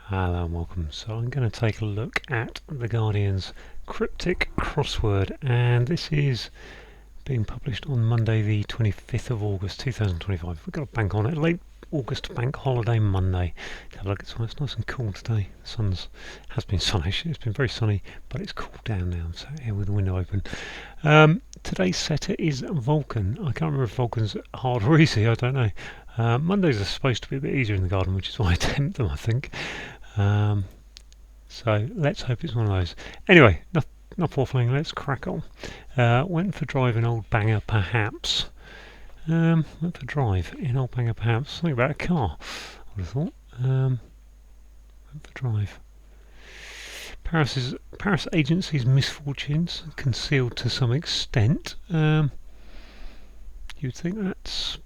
Hello and welcome. So I'm going to take a look at the Guardian's Cryptic crossword, and this is being published on Monday the 25th of August 2025. We've got a bank on it, late August bank holiday Monday. Have a look, it's nice and cool today. The sun's has been sunny, actually. It's been very sunny, but it's cooled down now. I'm sat here with the window open. Today's setter is Vulcan. I can't remember if Vulcan's hard or easy, I don't know. Mondays are supposed to be a bit easier in the garden, which is why I tempt them, I think. So let's hope it's one of those. Anyway, enough waffling, let's crack on. Went for drive in old banger perhaps. Went for drive in old banger perhaps. Something about a car, I would have thought. Went for drive. Paris agency's misfortunes concealed to some extent. You'd think that's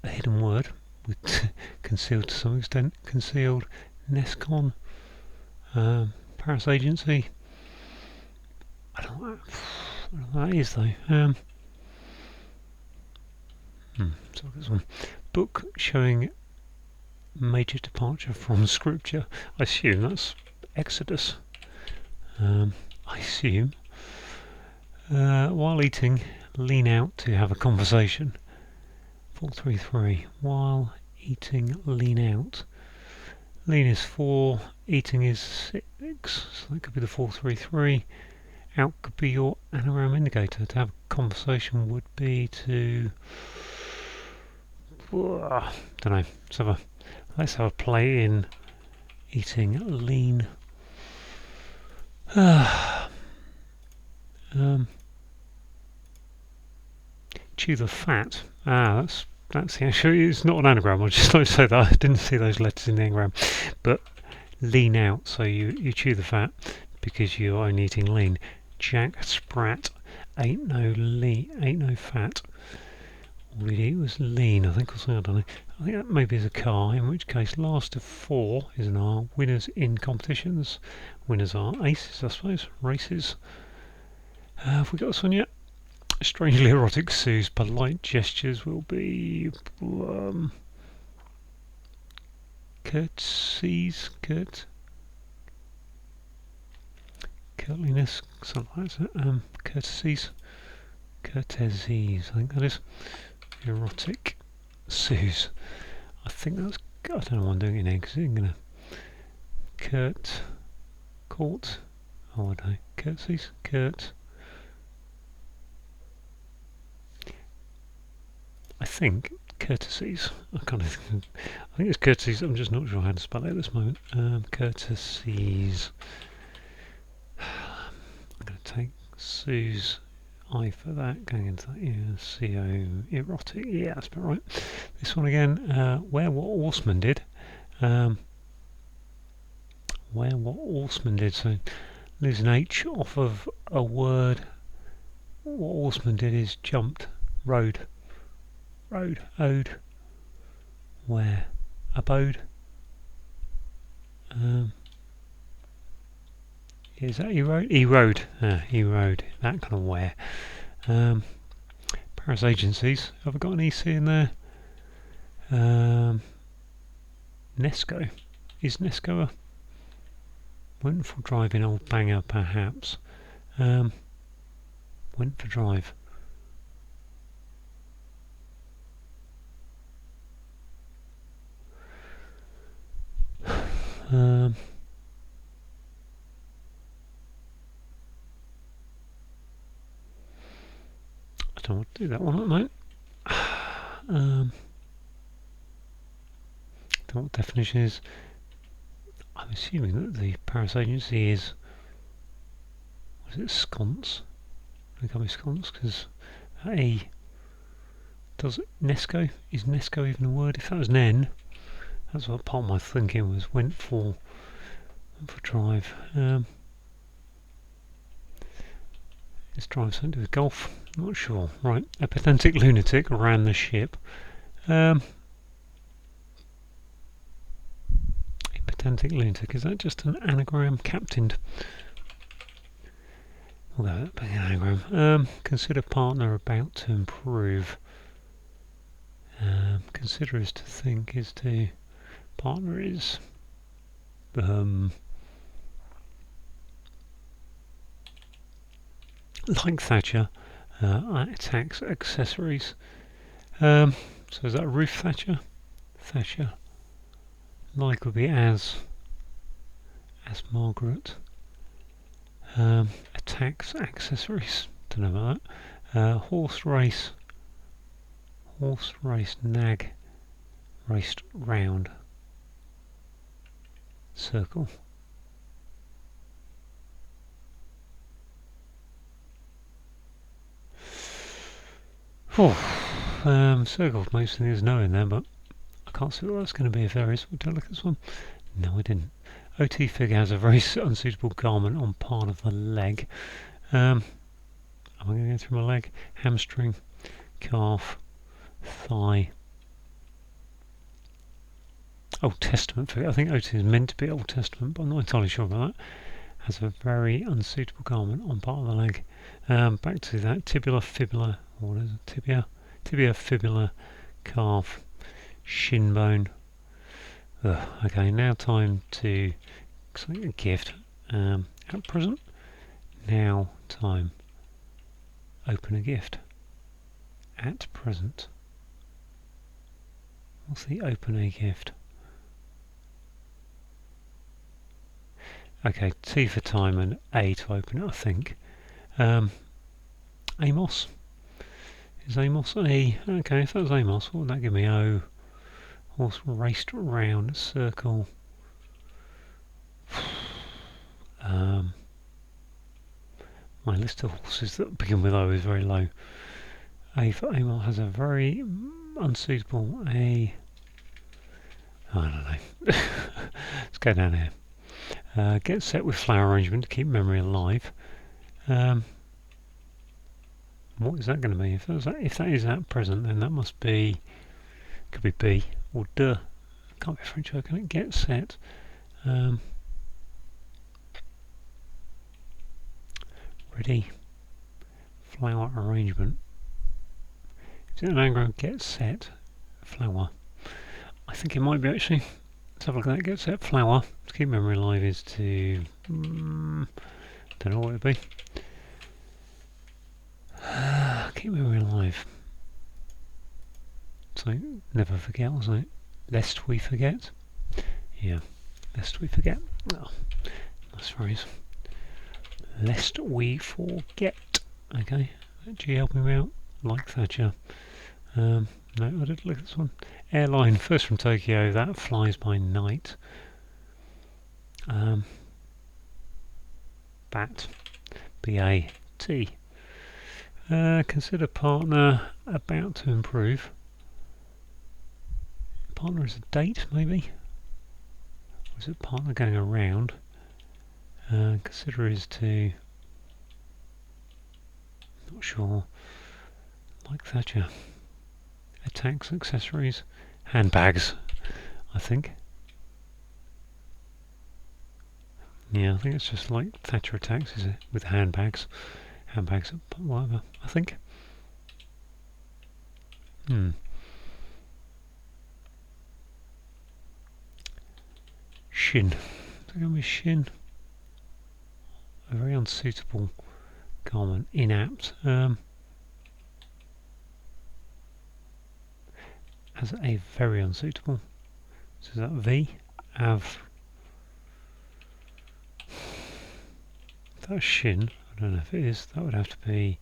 a hidden word with concealed to some extent. Concealed. Nescon. Paris agency. I don't know what that is though. So this one. Book showing major departure from scripture. I assume that's Exodus. I assume. While eating, lean out to have a conversation. 433. While eating, lean out. Lean is 4, eating is 6, so that could be the 433. Out could be your anagram indicator. To have a conversation would be to... don't know. Let's have a play in eating lean. Chew the fat. That's the actual. It's not an anagram. I just like to say that I didn't see those letters in the anagram. But lean out, so you chew the fat because you're only eating lean. Jack Sprat ain't no fat. All he'd eat was lean, I think, or something. I don't know. I think that maybe is a car. In which case, last of 4 is an R. Winners in competitions. Winners are aces, I suppose. Races. Have we got this one yet? Strangely erotic Sue's polite gestures will be courtesies, courtliness, something like that. Courtesies, I think that is. Erotic Sue's. I think that's. I don't know why I'm doing it in eggs. I'm gonna court. Oh, I don't know. Courtesies, I think courtesies. I think it's courtesies. I'm just not sure how to spell it at this moment. Courtesies. I'm going to take Sue's I for that. Going into that. Yeah, CO erotic. Yeah, that's about right. This one again. Where what Horseman did. Where what Horseman did. So lose an H off of a word. What Horseman did is jumped. Road, ode, where, abode. Is that erode? Erode, that kind of where. Paris agencies. Have I got an EC in there? Nesco. Is Nesco a? Went for drive in old banger perhaps. Went for drive. I don't want to do that one at the moment. Don't know what definition is. I'm assuming that the Paris agency is. What is it? Sconce. Become a sconce because A. Does Nesco? Is Nesco even a word? If that was an N. That's what part of my thinking was. Went for drive. Is drive something to do with golf? Not sure. Right. A pedantic lunatic ran the ship. A pedantic lunatic. Is that just an anagram? Captained. We'll go with that being an anagram. Consider partner about to improve. Consider is to think, is to Partner is like Thatcher, attacks accessories. So is that Ruth Thatcher? Thatcher. Like would be as Margaret. Attacks accessories. Don't know about that. Horse race. Horse race. Nag. Raced round. Circle. Circle most things no in there, but I can't see what that's going to be if there is. Would I look at this one? No, I didn't. OT figure has a very unsuitable garment on part of the leg. Am I going to go through my leg? Hamstring, calf, thigh. Old Testament figure. I think OT is meant to be Old Testament, but I'm not entirely sure about that. Has a very unsuitable garment on part of the leg. Back to that. Tibula, fibula. What is it? Tibia, fibula, calf, shin bone. Okay, now time to select a gift. At present, now time. Open a gift. At present. What's the open a gift? Okay, T for time and A to open it, I think. Amos. Is Amos A? Okay, if that was Amos, what would that give me? O. Horse raced round, circle. My list of horses that begin with O is very low. A for Amos has a very unsuitable A. I don't know. Let's go down here. Get set with flower arrangement to keep memory alive. What is that going to be? If that is at present, then that must be, could be B or D. Can't be a French word, can it? Get set. Ready. Flower arrangement. Is it an anagram? Get set. Flower. I think it might be actually. Let's have a look at that. Get set. Flower. To keep memory alive is to. Don't know what it would be. Keep memory alive. So never forget, wasn't it? Lest we forget. Yeah, lest we forget. Oh, nice phrase. Lest we forget. Okay, G helping me out. Like Thatcher. No, I didn't look at this one. Airline, first from Tokyo. That flies by night. Bat. B-A-T. Consider partner about to improve. Partner is a date, maybe? Or is it partner going around? Consider is to... Not sure. Like Thatcher. Attacks, accessories, handbags, I think. Yeah, I think it's just like Thatcher attacks, is it? With handbags. Handbags, whatever, I think. Shin. Is that going to be shin? A very unsuitable garment. Inapt. As a very unsuitable. So is that V? Av. If that was shin, I don't know if it is, that would have to be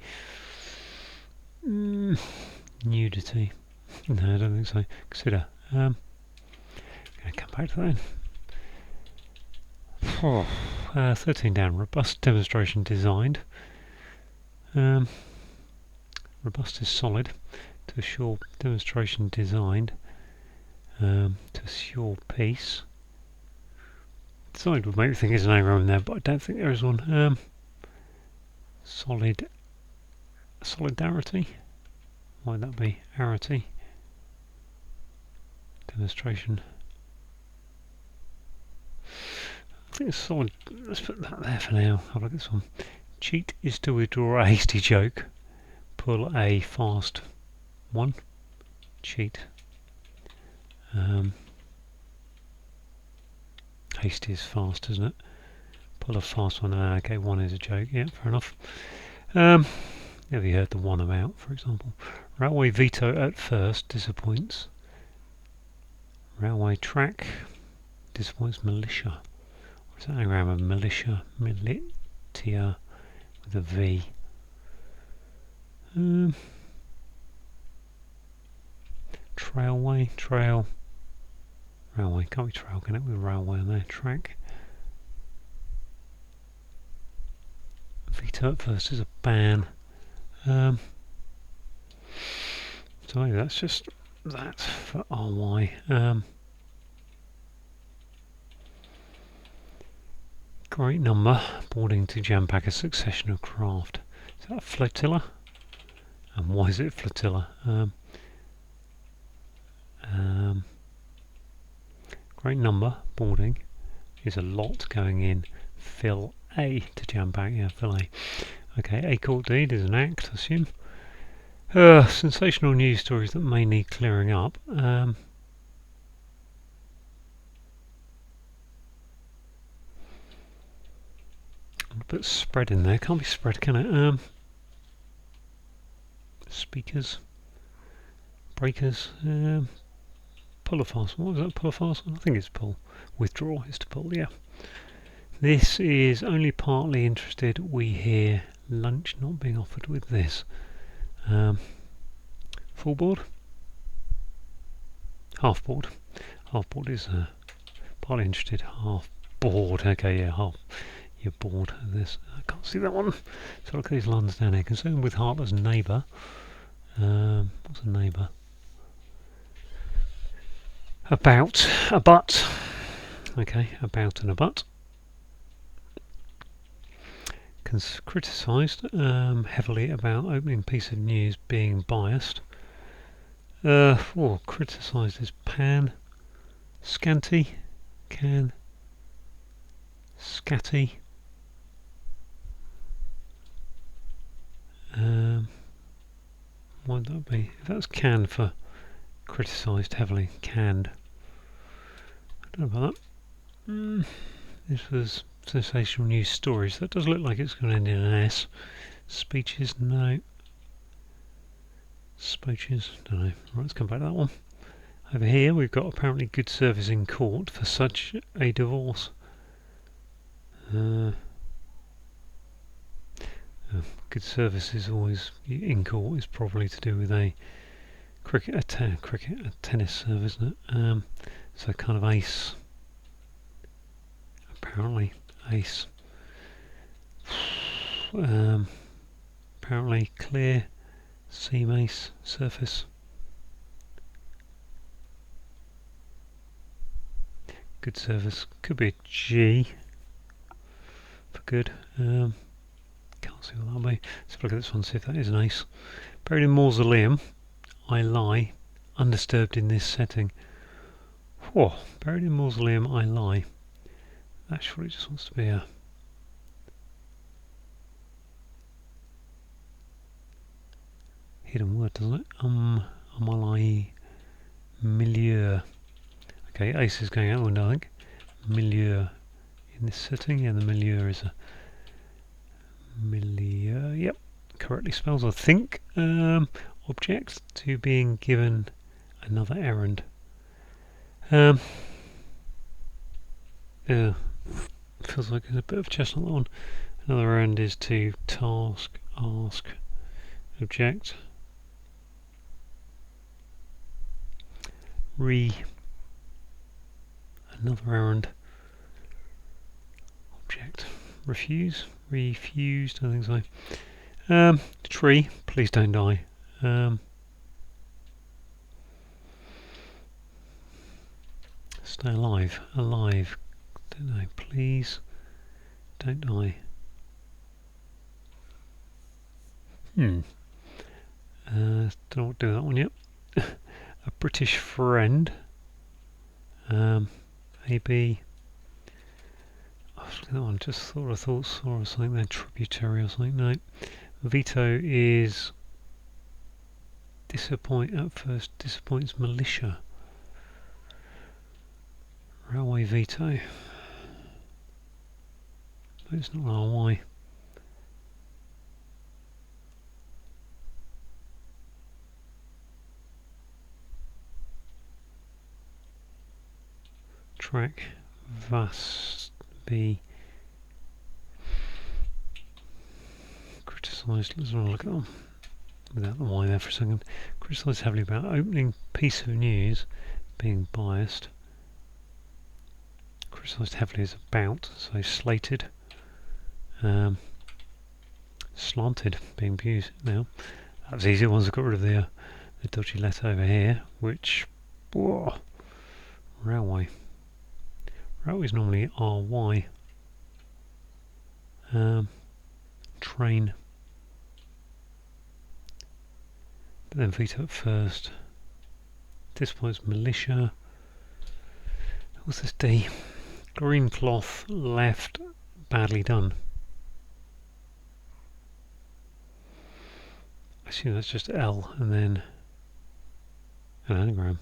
nudity. No, I don't think so. Consider. I'm going to come back to that. 13 down. Robust demonstration designed. Robust is solid. To assure demonstration designed. To assure peace. Solid would make me think there's an anagram in there, but I don't think there is one. Solidarity. Why would that be? Arity. Demonstration. I think it's solid. Let's put that there for now. Have a look at this one. Cheat is to withdraw a hasty joke. Pull a fast one. Cheat. hasty is fast, isn't it? Pull a fast one. Okay, one is a joke. Yeah, fair enough. Have you heard the one about, for example? Railway veto at first disappoints. Railway track disappoints militia. What's that anagram of militia? Militia with a V. Trailway, trail, railway. Can't be trail, can it? With railway on there. Track. Veto at first is a ban. So maybe that's just that for RY. Great number, boarding to jam pack a succession of craft. Is that a flotilla? And why is it flotilla? Great number, boarding, is a lot going in. Fill A to jam pack, yeah, fill A. Okay, a court deed is an act, I assume. Sensational news stories that may need clearing up. A bit spread in there, can't be spread, can it? Speakers, breakers, pull a fast one. What was that, pull a fast one? I think it's pull. Withdraw is to pull, yeah. This is only partly interested. We hear lunch not being offered with this. Full board? Half board. Half board is partly interested. Half board. Okay, yeah, half. You're bored of this. I can't see that one. So look at these lines down here. Concerned with heartless neighbour. What's a neighbour? About a butt. Okay, about and a butt. Criticised heavily about opening piece of news being biased. Criticised is pan, scanty, can, scatty. What would that be? If that's can for criticised heavily, canned. I don't know about that. This was sensational news stories. That does look like it's going to end in an S. Speeches, no. Speeches, don't know. Right, let's come back to that one. Over here we've got apparently good service in court for such a divorce. Good service is always in court, is probably to do with a tennis serve, isn't it? So kind of ace. Apparently ace. Apparently clear, seam ace, surface. Good service. Could be a G for good. Can't see what that'll be. Let's look at this one, see if that is an ace. Buried in mausoleum, I lie, undisturbed in this setting. Whoa, buried in mausoleum, I lie. That surely just wants to be a hidden word, doesn't it? Lie, milieu. Okay, ace is going out the window, I think. Milieu in this setting. Yeah, the milieu is a milieu. Yep, correctly spells, I think. Object to being given another errand. Yeah, feels like there's a bit of chestnut that one. Another errand is to task, ask, object. Another errand. Object. Refuse. Refused, I think so. Tree. Please don't die. Stay alive. Alive. Don't know. Please don't die. Don't know what to do that one yet. A British friend. AB. I was looking at that one, just thought saw something there, tributary or something. No. Veto is disappoints militia. Railway veto. but it's not RY. Track must be criticised. Let's have a look at them without the Y there for a second. Criticised heavily about opening piece of news being biased. Criticised heavily as about, so slated. Slanted being abused now. That was easy once I got rid of the dodgy letter over here, which, whoa, railway. Railway is normally RY. Train. But then veto at first. Displays militia. What's this D? Green cloth left, badly done. I assume that's just L and then an anagram.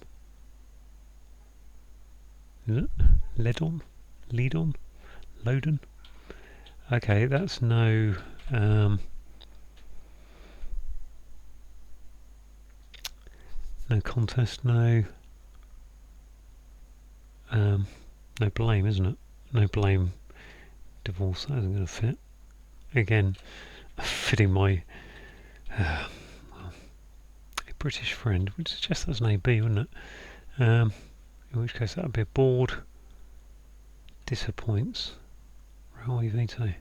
Is it? Lead on? Lead on? Loadon? Okay, that's no no contest, no blame, isn't it? No blame divorce, that isn't going to fit. Again, fitting my a British friend, would suggest that's an AB, wouldn't it? In which case that would be a board. Disappoints. Railway veto.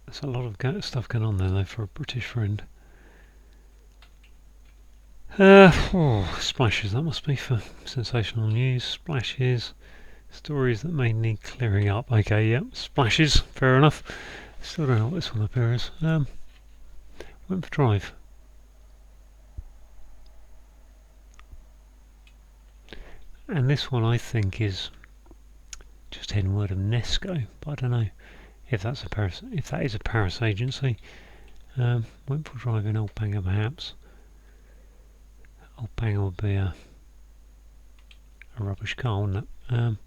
There's a lot of stuff going on there though for a British friend. Splashes, that must be for sensational news. Splashes. Stories that may need clearing up. Okay, yeah, splashes, fair enough. Still don't know what this one up here is. Went for drive. And this one I think is just hidden word of Nesco, but I don't know if that's if that is a Paris agency. Went for drive in Old Banger perhaps. Old Banger would be a rubbish car, wouldn't it?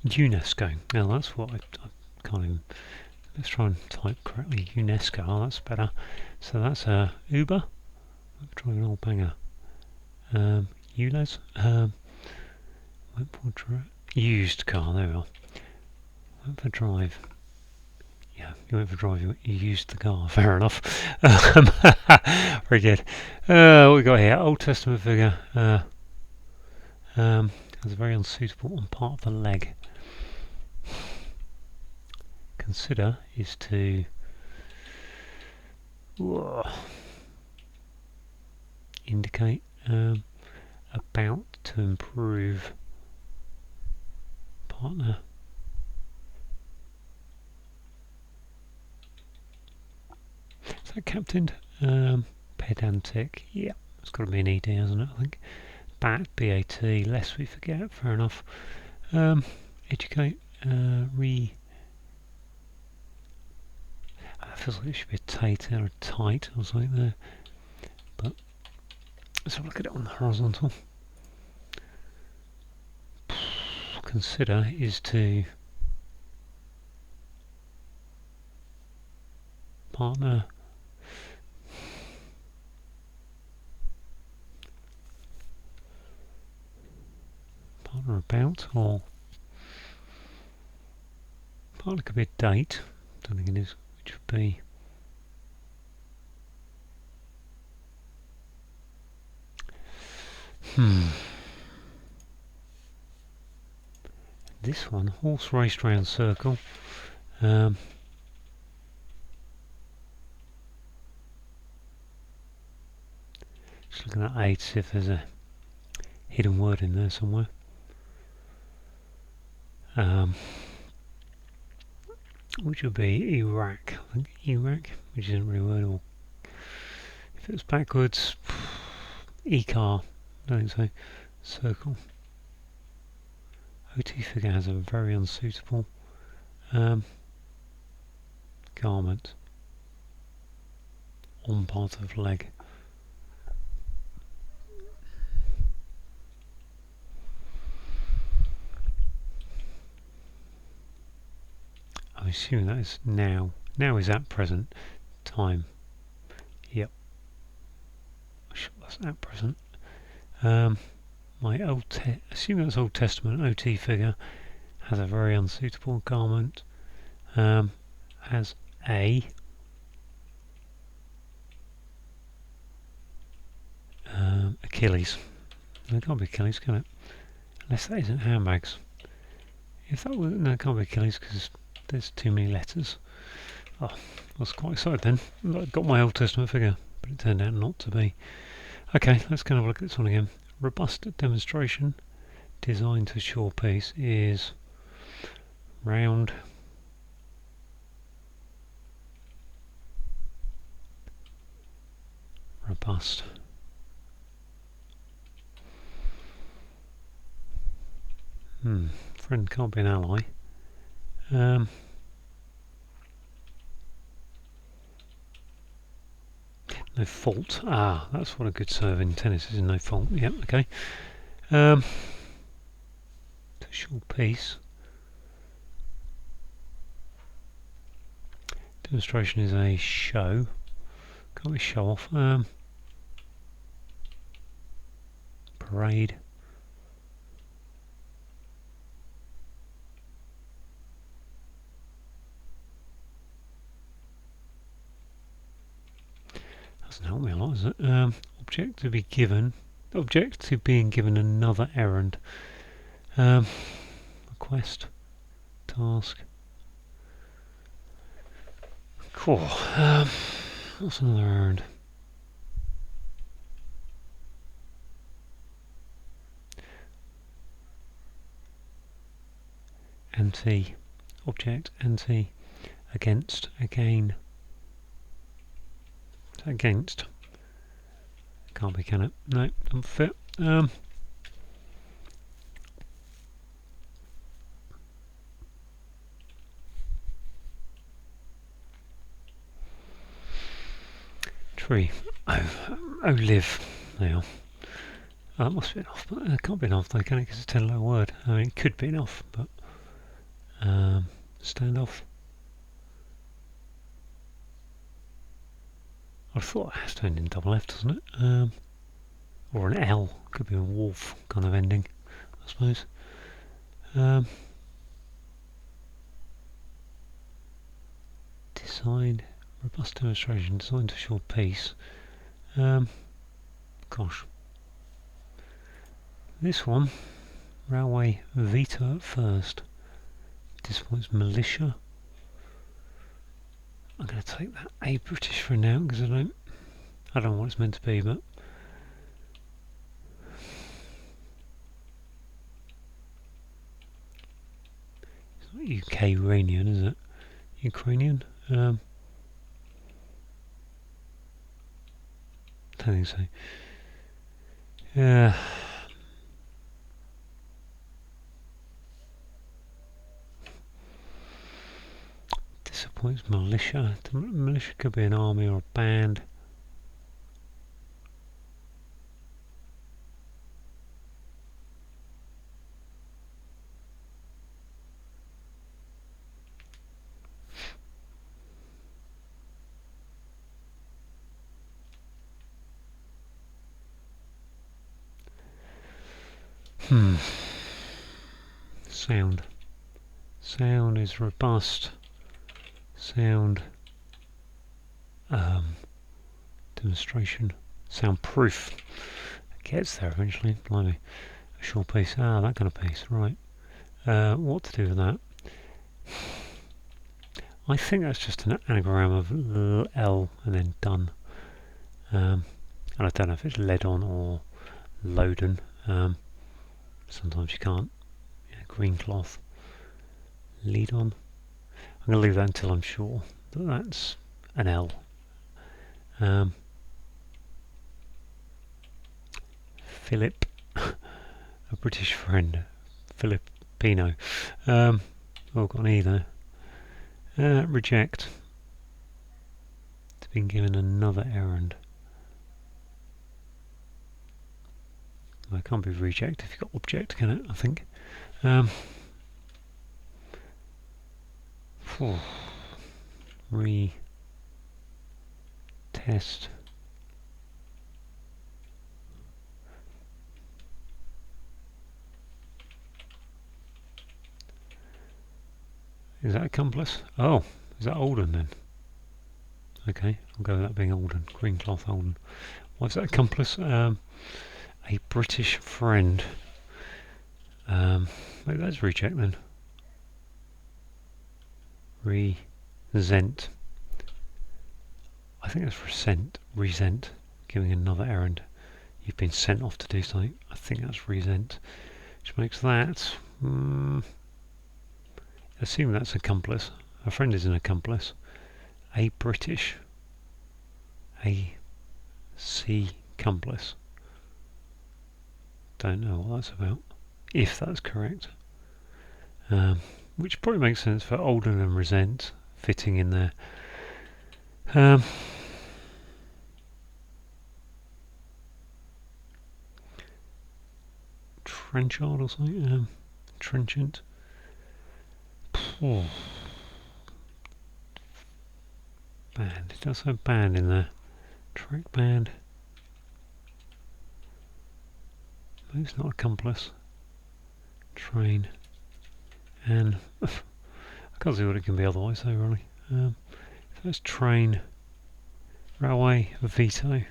UNESCO. Now that's what I can't even. Let's try and type correctly. UNESCO. Oh, that's better. So that's Uber. I'm trying an Old Banger. ULEZ. Went for used car. There we are. Went for drive. Yeah, you went for drive. You used the car. Fair enough. Very good. What we got here? Old Testament figure. That's very unsuitable on part of the leg. Consider is to indicate about to improve partner. Is that captained? Pedantic. Yeah, it's got to be an ED, hasn't it? I think. Bat, B-A-T, lest we forget. Fair enough. Educate. It feels like it should be a tate or a tight or something there. But let's have a look at it on the horizontal. Consider is to partner. Partner about, or partner could be a date. Don't think it is. Which would be this one, horse raced round circle. Just looking at 8, see if there's a hidden word in there somewhere. Which would be Iraq. I think Iraq, which isn't really a word. Or if it was backwards, E-car. I don't think so. Circle. OT figure has a very unsuitable garment on part of leg. I'm assuming that is now. Now is at present time. Yep. I'm sure that's at present. My assume that's Old Testament OT figure has a very unsuitable garment. Has Achilles. No, it can't be Achilles, can it? Unless that isn't handbags. If that was, no, it can't be Achilles because there's too many letters. Oh, I was quite excited then. I got my Old Testament figure, but it turned out not to be. Okay, let's kind of look at this one again. Robust demonstration designed to shore piece is round, robust. Friend can't be an ally. No fault. Ah, that's what a good serve in tennis is. No fault. Yep. Okay. To shore piece. Demonstration is a show. Can't we show off? Parade. Doesn't help me a lot, is it? Object to be given. Object to being given another errand. Request. Task. Cool. What's another errand? Anti. Object. Anti. Against. Again. Against. Can't be, can it? No, doesn't fit. Tree. Oh, live. Now. That must be enough, but it can't be enough though, can it? Because it's a 10-letter word. I mean, it could be enough, but standoff. I thought it has to end in double F, doesn't it? Or an L. Could be a wolf kind of ending, I suppose. Designed. Robust demonstration. Designed to shore piece. Gosh. This one. Railway veto at first. Disappoints militia. I'm going to take that A British for now because I don't know what it's meant to be, but it's not Ukrainian, is it? Ukrainian? Don't think so. Yeah. Disappoints militia. Militia could be an army or a band. Sound. Sound is robust. Sound. Demonstration. Soundproof. It gets there eventually. Blimey. A short piece. Ah, that kind of piece. Right. What to do with that? I think that's just an anagram of L and then done. And I don't know if it's led on or loaden. Sometimes you can't. Yeah, green cloth. Lead on. I'm going to leave that until I'm sure that that's an L. Philip, a British friend. Philip Pinot. Oh, got an E there. Reject. It's been given another errand. Well, it can't be reject if you've got object, can it? I think. Retest. Is that accomplice? Oh, is that Alden then? Okay, I'll go with that being Alden. Green cloth Alden. What's that accomplice? A British friend. Maybe that's reject then. Resent. I think that's resent. Giving another errand. You've been sent off to do something. I think that's resent. Which makes that... assume that's accomplice. A friend is an accomplice. A British. A C accomplice. Don't know what that's about. If that's correct. Which probably makes sense for Alden and resent fitting in there. Trenchard or something? Trenchant. Band. It does have band in there. Track band. Maybe it's not accomplice. Train. And I can't see what it can be otherwise though, really. If that's train, railway, veto.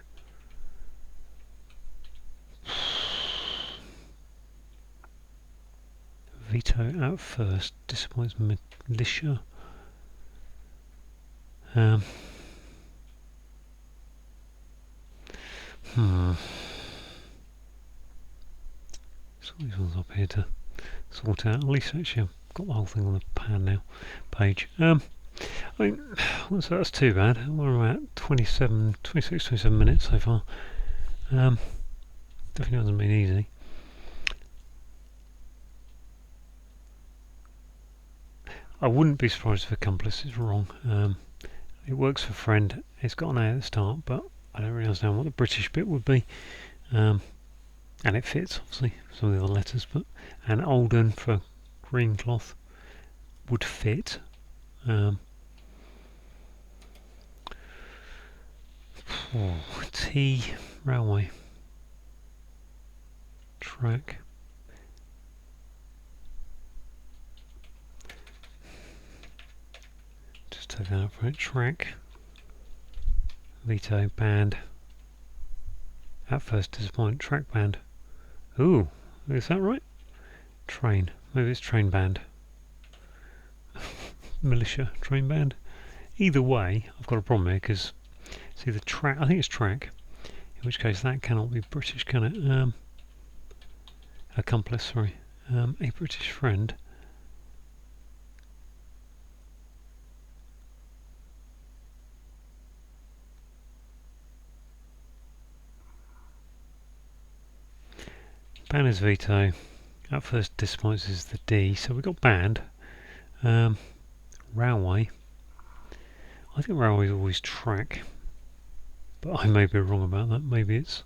Veto at first disappoints militia. So these ones up here to sort out. At least actually I've got the whole thing on the pan now. Page. I mean, so that's too bad. We're at 26, 27 minutes so far. Definitely hasn't been easy. I wouldn't be surprised if accomplice is wrong. It works for friend. It's got an A at the start, but I don't really understand what the British bit would be. And it fits, obviously, some of the other letters. But and Alden for green cloth would fit. T railway track. Just take that out for it. Track. Veto band. At first disappoint. Track band. Ooh, is that right? Train. Maybe it's train band. Militia train band. Either way, I've got a problem here because see the track. I think it's track. In which case that cannot be British, can it? Accomplice. Sorry. A British friend. Band is veto. At first disappoints is the D. So we've got band. Railway. I think railway is always track. But I may be wrong about that. Maybe it's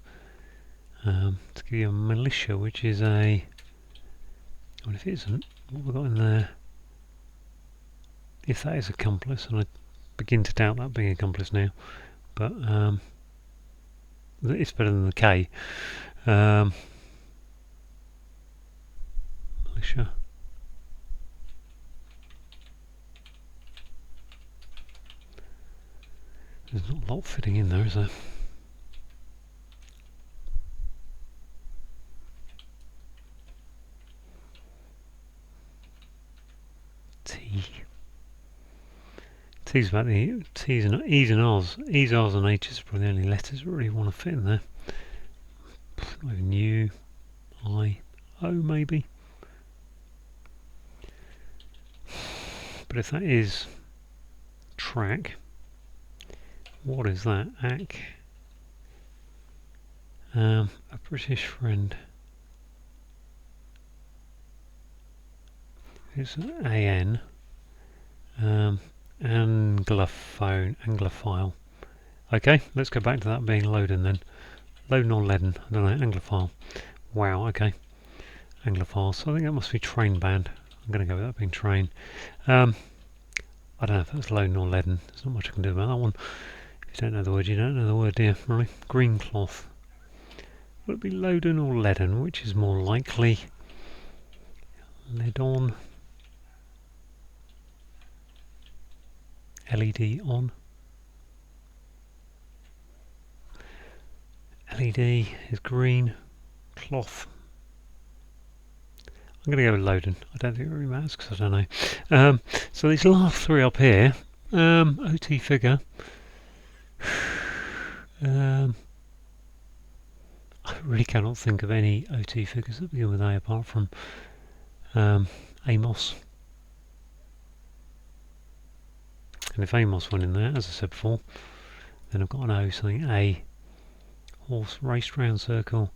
to give you a militia, which is a... Well, if it isn't, what have we got in there? If that is accomplice, and I begin to doubt that being accomplice now, but it's better than the K. Militia. There's not a lot fitting in there, is there? T. T's about the T's and E's and R's. E's, R's and H's are probably the only letters that really want to fit in there. Not even U, I, O maybe. But if that is track, what is that? Ac. A British friend. It's AN. Anglophile. Okay, let's go back to that being Loden then. Loden or Leaden, I don't know, Anglophile. Wow, okay. Anglophile, so I think that must be train band. I'm going to go with that being train. I don't know if that's Loden or Leaden. There's not much I can do about that one. If you don't know the word, you don't know the word, dear. Really? Green cloth. Will it be Loden or Leaden? Which is more likely? Lead on. LED on. LED is green. Cloth. I'm going to go with Loden. I don't think it really matters because I don't know. So these last three up here. OT figure. I really cannot think of any OT figures that begin with A apart from Amos. And if Amos went in there, as I said before, then I've got an O, something A. Horse raced round circle.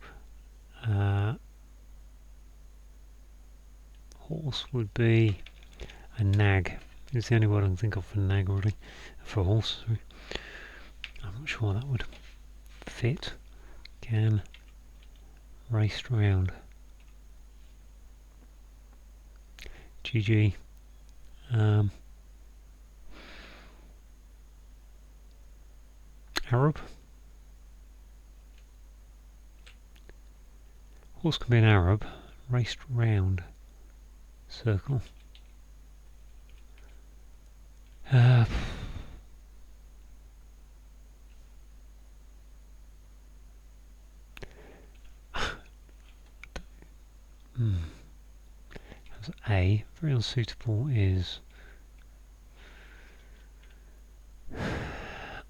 Horse would be a nag. It's the only word I can think of for nag, really. For a horse, sorry. I'm not sure that would fit. Can raced round. GG. Arab. Horse can be an Arab. Raced round. Circle. That's A. Very unsuitable is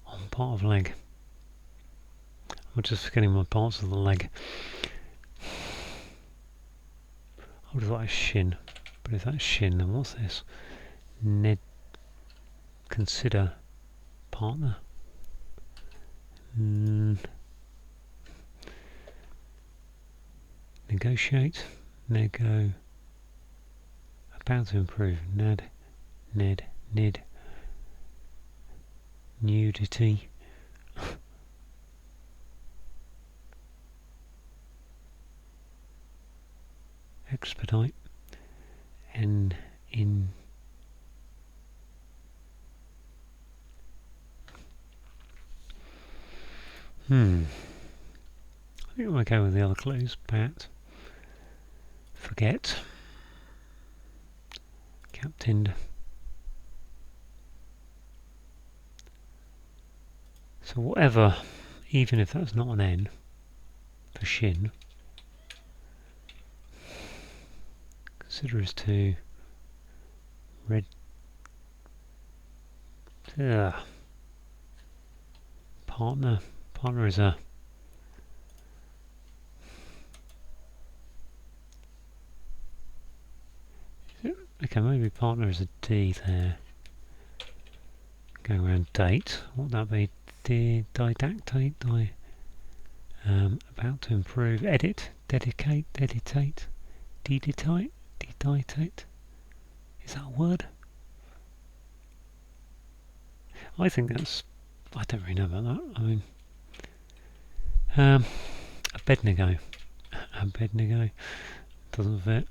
on part of leg. I'm just forgetting my parts of the leg. I would have thought it's shin, but if that's shin, then what's this? Ned. Consider partner. Negotiate. Nego. About to improve. Ned. Nudity. Expedite. And in. I think I'm okay with the other clues. Bat. Forget. Captained. So whatever, even if that's not an N for shin, consider as to red. Partner. Partner is a. Okay, maybe partner is a D there. Going around date. What would that be? Didactate. About to improve. Edit. Dedicate. Deditate. Deditate. Deditate. Is that a word? I think that's. I don't really know about that. I mean, Abednego. Abednego doesn't fit.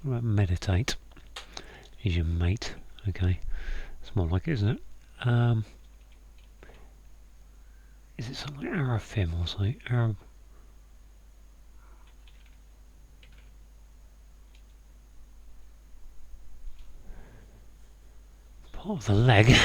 What about meditate? He's your mate. Okay, it's more like it, isn't it? Is it something like Araphim or something? Arab. Part of the leg.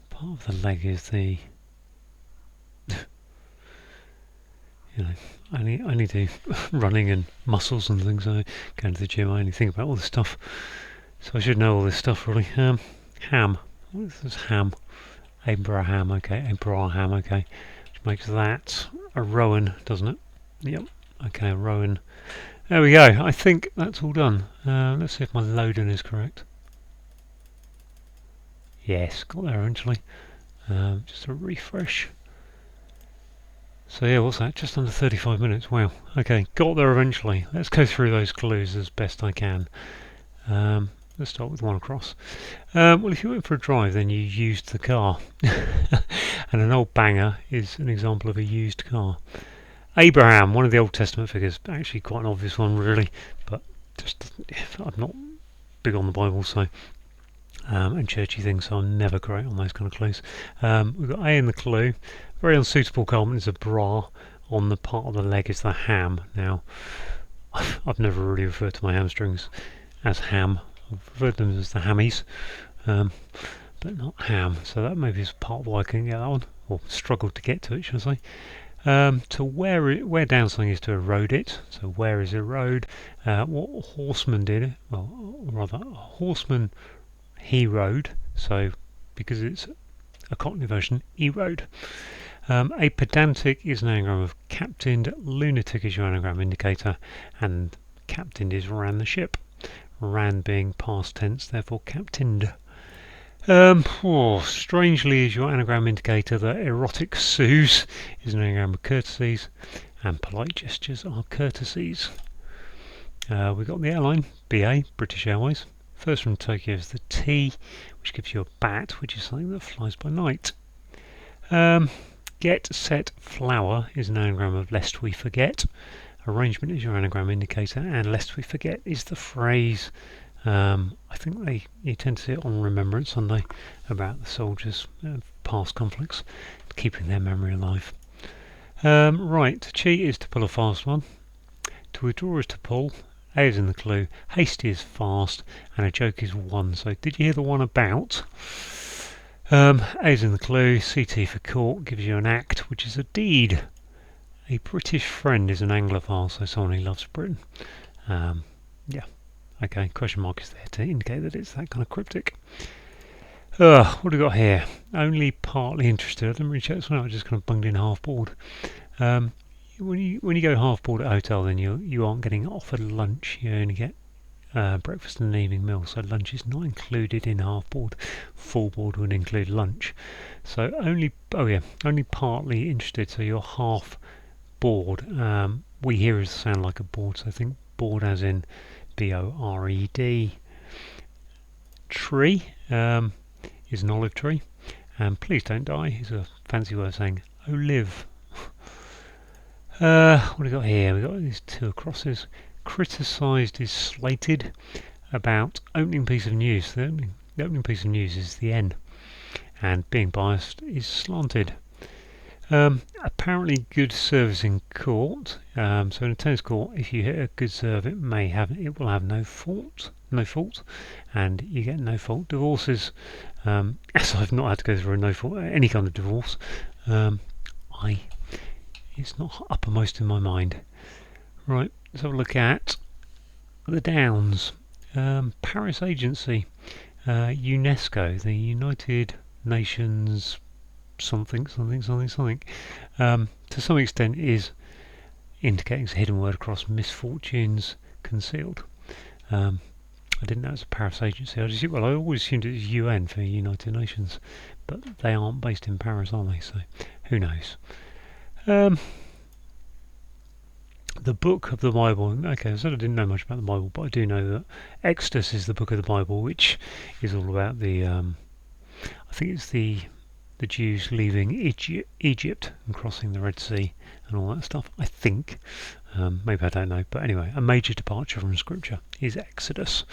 Part of the leg is the. You know, I only do running and muscles and things. I go to the gym. I only think about all this stuff, so I should know all this stuff really. Ham. What is this ham? Abraham. Okay, Abraham. Okay, which makes that a Rowan, doesn't it? Yep. Okay, a Rowan. There we go. I think that's all done. Let's see if my loading is correct. Yes, got there eventually. Just a refresh. So yeah, what's that? Just under 35 minutes. Wow. Okay, got there eventually. Let's go through those clues as best I can. Let's start with one across. Well, if you went for a drive, then you used the car. And an old banger is an example of a used car. Abraham, one of the Old Testament figures. Actually quite an obvious one, really. But just, I'm not big on the Bible, so... and churchy things, so I'm never great on those kind of clues. We've got A in the clue. Very unsuitable garment is a bra. On the part of the leg is the ham. Now, I've never really referred to my hamstrings as ham. I've referred to them as the hammies, but not ham. So that maybe is part of why I couldn't get that one, or struggled to get to it, should I say. To wear down something is to erode it. So where is erode? What horseman did it? Well, rather, a horseman he rode. So because it's a Cockney version, he rode. A pedantic is an anagram of captained. Lunatic is your anagram indicator, and captained is ran the ship. Ran being past tense, therefore captained. Strangely is your anagram indicator that erotic sues is an anagram of courtesies, and polite gestures are courtesies. We've got the airline, BA, British Airways. First from Tokyo is the T, which gives you a bat, which is something that flies by night. Get, set, flower is an anagram of lest we forget. Arrangement is your anagram indicator, and lest we forget is the phrase. I think you tend to see it on Remembrance Sunday about the soldiers' past conflicts, keeping their memory alive. Right, to cheat is to pull a fast one. To withdraw is to pull. A is in the clue. Hasty is fast, and a joke is one. So did you hear the one about? A is in the clue. CT for court gives you an act, which is a deed. A British friend is an Anglophile, so someone who loves Britain. Yeah. Okay, question mark is there to indicate that it's that kind of cryptic. What have we got here? Only partly interested. I didn't really check this one out. I just kind of bunged in half board. When you go half board at a hotel, then you aren't getting offered lunch. You only get breakfast and an evening meal. So lunch is not included in half board. Full board would include lunch. So only partly interested. So you're half board. We hear it sound like a board. So I think board as in B-O-R-E-D. Tree is an olive tree, and please don't die is a fancy way of saying oh live. What have we got here? We've got these two crosses. Criticised is slated. About opening piece of news. The opening piece of news is the N, and being biased is slanted. Apparently good service in court. So in a tennis court, if you hit a good serve, it will have no fault, and you get no fault divorces. As I've not had to go through a no fault any kind of divorce, it's not uppermost in my mind. Right, let's have a look at the Downs. Paris Agency, UNESCO, the United Nations something. To some extent is indicating it's a hidden word across misfortunes concealed. I didn't know it's a Paris Agency. I always assumed it was UN for United Nations, but they aren't based in Paris, are they? So who knows? The book of the Bible. Okay, I sort of didn't know much about the Bible, but I do know that Exodus is the book of the Bible, which is all about the. I think it's the Jews leaving Egypt and crossing the Red Sea and all that stuff. I think. Maybe I don't know, but anyway, a major departure from Scripture is Exodus.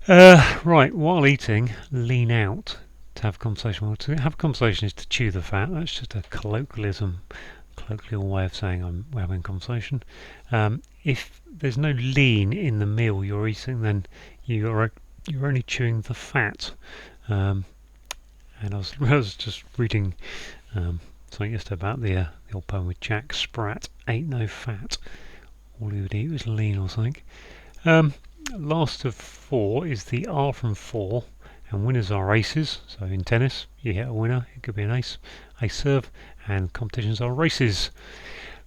Right, while eating, lean out to have a conversation. Well, to have a conversation is to chew the fat. That's just a colloquial way of saying we're having a conversation. If there's no lean in the meal you're eating, then you're only chewing the fat. And I was just reading something yesterday about the old poem with Jack Sprat ate no fat. All he would eat was lean or something. Last of 4 is the R from 4, and winners are aces. So in tennis, you hit a winner, it could be an ace serve, and competitions are races.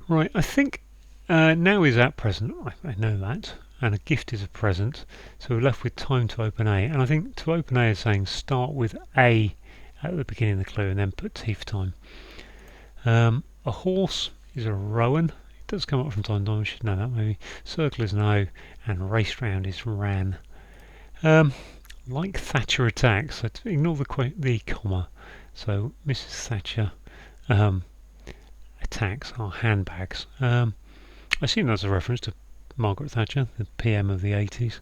Right, I think now is at present, I know that, and a gift is a present, so we're left with time to open A, and I think to open A is saying start with A at the beginning of the clue and then put T for time. A horse is a rowan. It does come up from time to time, we should know that maybe. Circle is an O, and race round is ran. Like Thatcher attacks, so ignore the comma. So Mrs. Thatcher attacks are handbags. I assume that's a reference to Margaret Thatcher, the PM of the 80s.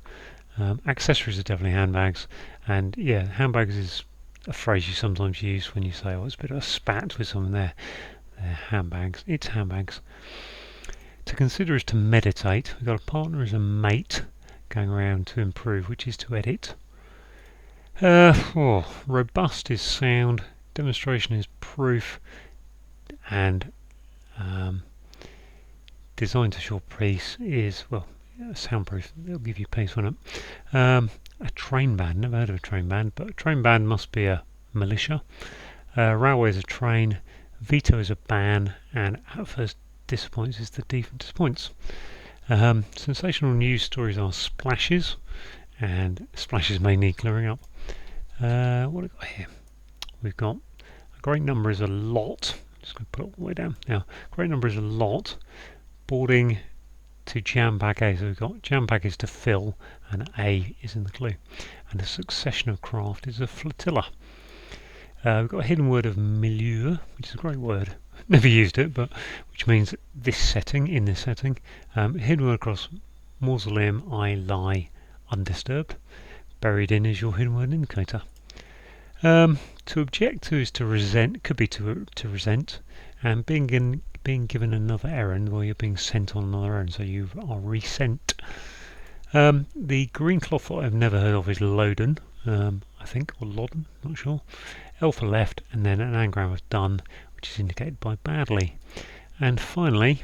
Accessories are definitely handbags, and yeah, handbags is a phrase you sometimes use when you say, oh, it's a bit of a spat with someone there. They're handbags. It's handbags. To consider is to meditate. We've got a partner as a mate going around to improve, which is to edit. Robust is sound. Demonstration is proof. And design to short peace is, well, soundproof. It'll give you peace, won't it? A train band. Never heard of a train band, but a train band must be a militia. Railway is a train. Veto is a ban. And at first disappoints is the D for disappoints. Sensational news stories are splashes, and splashes may need clearing up. What have we got here? We've got a great number is a lot. Just going to put it all the way down. Now, great number is a lot. Boarding to jam pack A. So we've got jam pack is to fill, and A is in the clue. And a succession of craft is a flotilla. We've got a hidden word of milieu, which is a great word. Never used it, but which means this setting, in this setting. Hidden word across mausoleum, I lie undisturbed. Buried in is your hidden word indicator. To object to is to resent, could be to resent, and being given another errand, well, you're being sent on another errand, so you are resent. The green cloth that I've never heard of is Loden, I think, or Loden, not sure. L for left, and then an anagram of done, which is indicated by badly. And finally,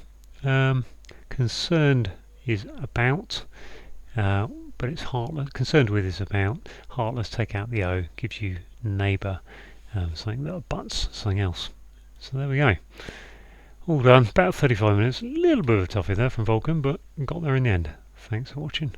concerned is about, but it's heartless. Concerned with is about. Heartless, take out the O, gives you neighbour, something that abuts something else. So there we go. All done. About 35 minutes. A little bit of a toughie there from Vulcan, but got there in the end. Thanks for watching.